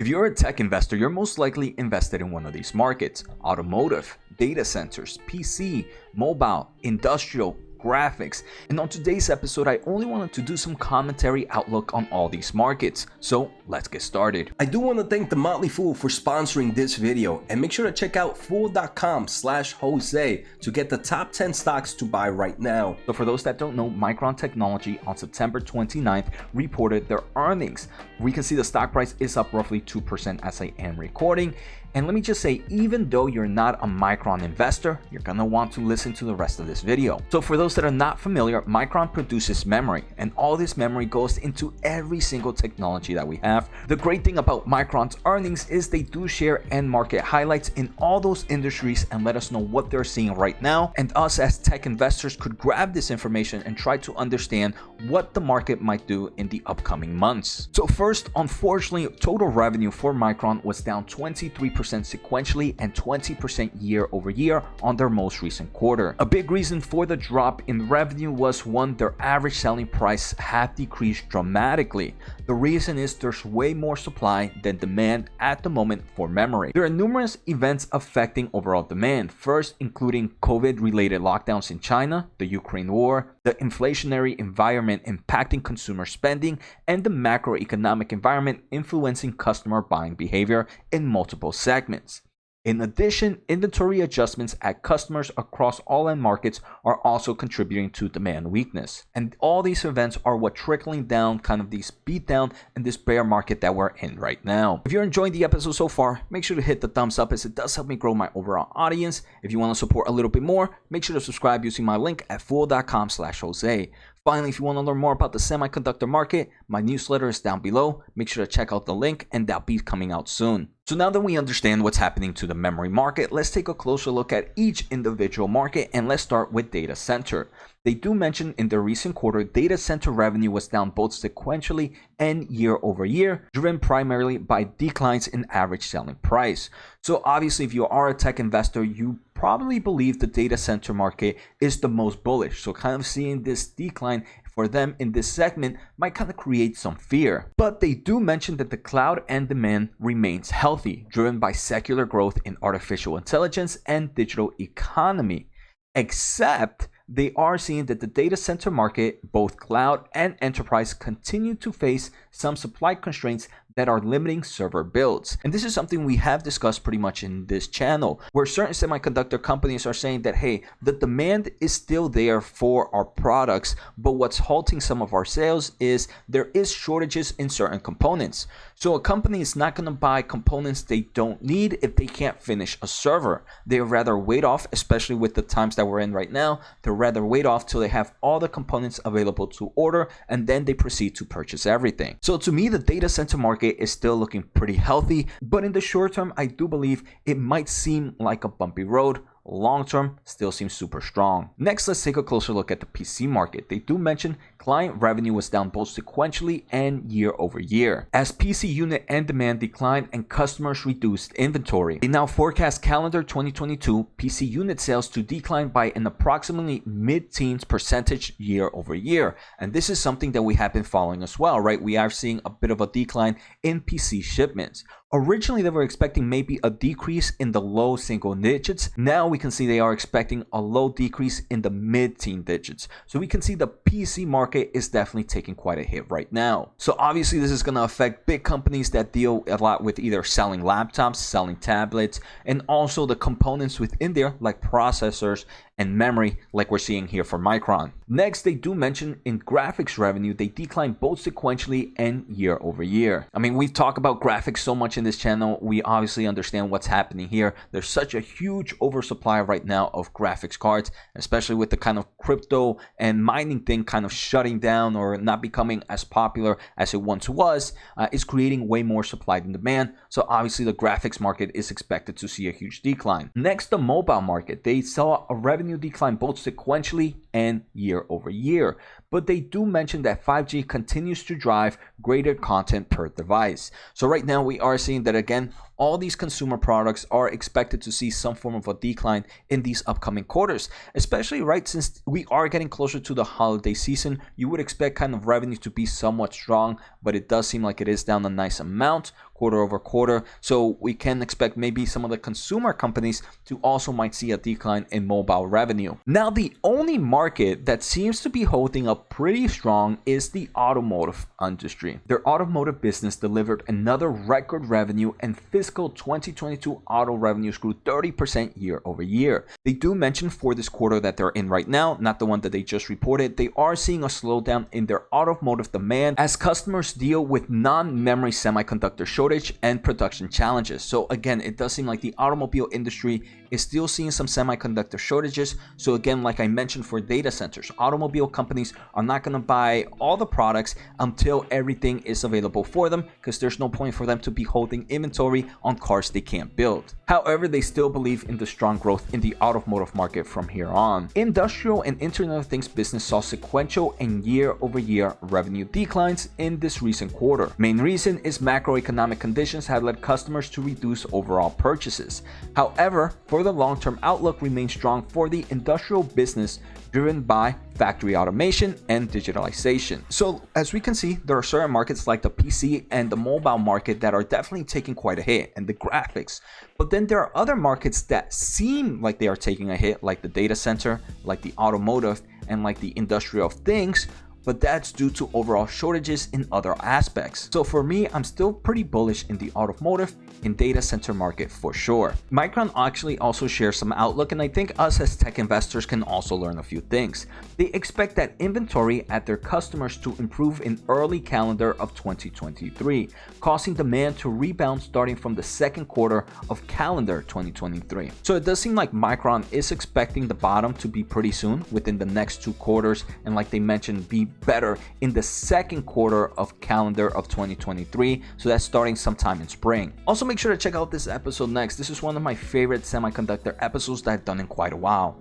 If you're a tech investor, you're most likely invested in one of these markets: automotive, data centers, PC, mobile, industrial, graphics. And on today's episode, I only wanted to do some commentary outlook on all these markets. So let's get started. I do want to thank The Motley Fool for sponsoring this video, and make sure to check out fool.com/Jose to get the top 10 stocks to buy right now. So for those that don't know, Micron Technology on September 29th reported their earnings. We can see the stock price is up roughly 2% as I am recording. And let me just say, even though you're not a Micron investor, you're gonna want to listen to the rest of this video. So for those that are not familiar, Micron produces memory, and all this memory goes into every single technology that we have. The great thing about Micron's earnings is they do share end market highlights in all those industries and let us know what they're seeing right now. And us as tech investors could grab this information and try to understand what the market might do in the upcoming months. So first, unfortunately, total revenue for Micron was down 23% sequentially and 20% year over year on their most recent quarter. A big reason for the drop in revenue was, one, their average selling price had decreased dramatically. The reason is there's way more supply than demand at the moment for memory. There are numerous events affecting overall demand, first including COVID-related lockdowns in China, the Ukraine war, the inflationary environment impacting consumer spending, and the macroeconomic environment influencing customer buying behavior in multiple segments. In addition, inventory adjustments at customers across all end markets are also contributing to demand weakness. And all these events are what trickling down kind of these beatdown in this bear market that we're in right now. If you're enjoying the episode so far, make sure to hit the thumbs up as it does help me grow my overall audience. If you want to support a little bit more, make sure to subscribe using my link at fool.com/Jose. Finally, if you want to learn more about the semiconductor market, my newsletter is down below. Make sure to check out the link, and that'll be coming out soon. So now that we understand what's happening to the memory market, let's take a closer look at each individual market, and let's start with data center. They do mention in their recent quarter, data center revenue was down both sequentially and year over year, driven primarily by declines in average selling price. So obviously, if you are a tech investor, you probably believe the data center market is the most bullish. So kind of seeing this decline for them in this segment might kind of create some fear. But they do mention that the cloud end demand remains healthy, driven by secular growth in artificial intelligence and digital economy, except they are seeing that the data center market, both cloud and enterprise, continue to face some supply constraints that are limiting server builds. And this is something we have discussed pretty much in this channel, where certain semiconductor companies are saying that, hey, the demand is still there for our products, but what's halting some of our sales is there is shortages in certain components. So a company is not going to buy components they don't need if they can't finish a server. They'd rather wait off, especially with the times that we're in right now, they'd rather wait off till they have all the components available to order, and then they proceed to purchase everything. So to me, the data center market is still looking pretty healthy, but in the short term, I do believe it might seem like a bumpy road. Long term still seems super strong. Next, let's take a closer look at the PC market. They do mention client revenue was down both sequentially and year over year as PC unit and demand declined and customers reduced inventory. They now forecast calendar 2022 PC unit sales to decline by an approximately mid-teens percentage year over year. And this is something that we have been following as well, right? We are seeing a bit of a decline in PC shipments. Originally, they were expecting maybe a decrease in the low single digits. Now we can see they are expecting a low decrease in the mid-teen digits. So we can see the PC market is definitely taking quite a hit right now. So obviously, this is going to affect big companies that deal a lot with either selling laptops, selling tablets, and also the components within there like processors and memory, like we're seeing here for Micron. Next, they do mention in graphics revenue, they declined both sequentially and year over year. I mean, we've talked about graphics so much in this channel. We obviously understand what's happening here. There's such a huge oversupply right now of graphics cards, especially with the kind of crypto and mining thing kind of shutting down or not becoming as popular as it once was. It's creating way more supply than demand. So obviously the graphics market is expected to see a huge decline. Next, the mobile market. They saw a revenue decline both sequentially and year over year, but they do mention that 5G continues to drive greater content per device. So right now we are seeing that again, all these consumer products are expected to see some form of a decline in these upcoming quarters, especially right since we are getting closer to the holiday season. You would expect kind of revenue to be somewhat strong, but it does seem like it is down a nice amount quarter over quarter. So we can expect maybe some of the consumer companies to also might see a decline in mobile revenue. Now, the only market that seems to be holding up pretty strong is the automotive industry. Their automotive business delivered another record revenue, and fiscal 2022 auto revenues grew 30% year over year. They do mention for this quarter that they're in right now, not the one that they just reported, they are seeing a slowdown in their automotive demand as customers deal with non-memory semiconductor shortage and production challenges. So again, it does seem like the automobile industry is still seeing some semiconductor shortages. So again, like I mentioned for data centers, automobile companies are not going to buy all the products until everything is available for them, because there's no point for them to be holding inventory on cars they can't build. However, they still believe in the strong growth in the automotive market from here on. Industrial and Internet of Things business saw sequential and year-over-year revenue declines in this recent quarter. Main reason is macroeconomic conditions have led customers to reduce overall purchases. However, for the long-term outlook remains strong for the industrial business, driven by factory automation and digitalization. So as we can see, there are certain markets like the PC and the mobile market that are definitely taking quite a hit, and the graphics. But then there are other markets that seem like they are taking a hit, like the data center, like the automotive, and like the industrial things, but that's due to overall shortages in other aspects. So for me, I'm still pretty bullish in the automotive and data center market for sure. Micron actually also shares some outlook, and I think us as tech investors can also learn a few things. They expect that inventory at their customers to improve in early calendar of 2023, causing demand to rebound starting from the second quarter of calendar 2023. So it does seem like Micron is expecting the bottom to be pretty soon, within the next 2 quarters, and like they mentioned, be better in the second quarter of calendar of 2023. So that's starting sometime in spring. Also, make sure to check out this episode next. This is one of my favorite semiconductor episodes that I've done in quite a while.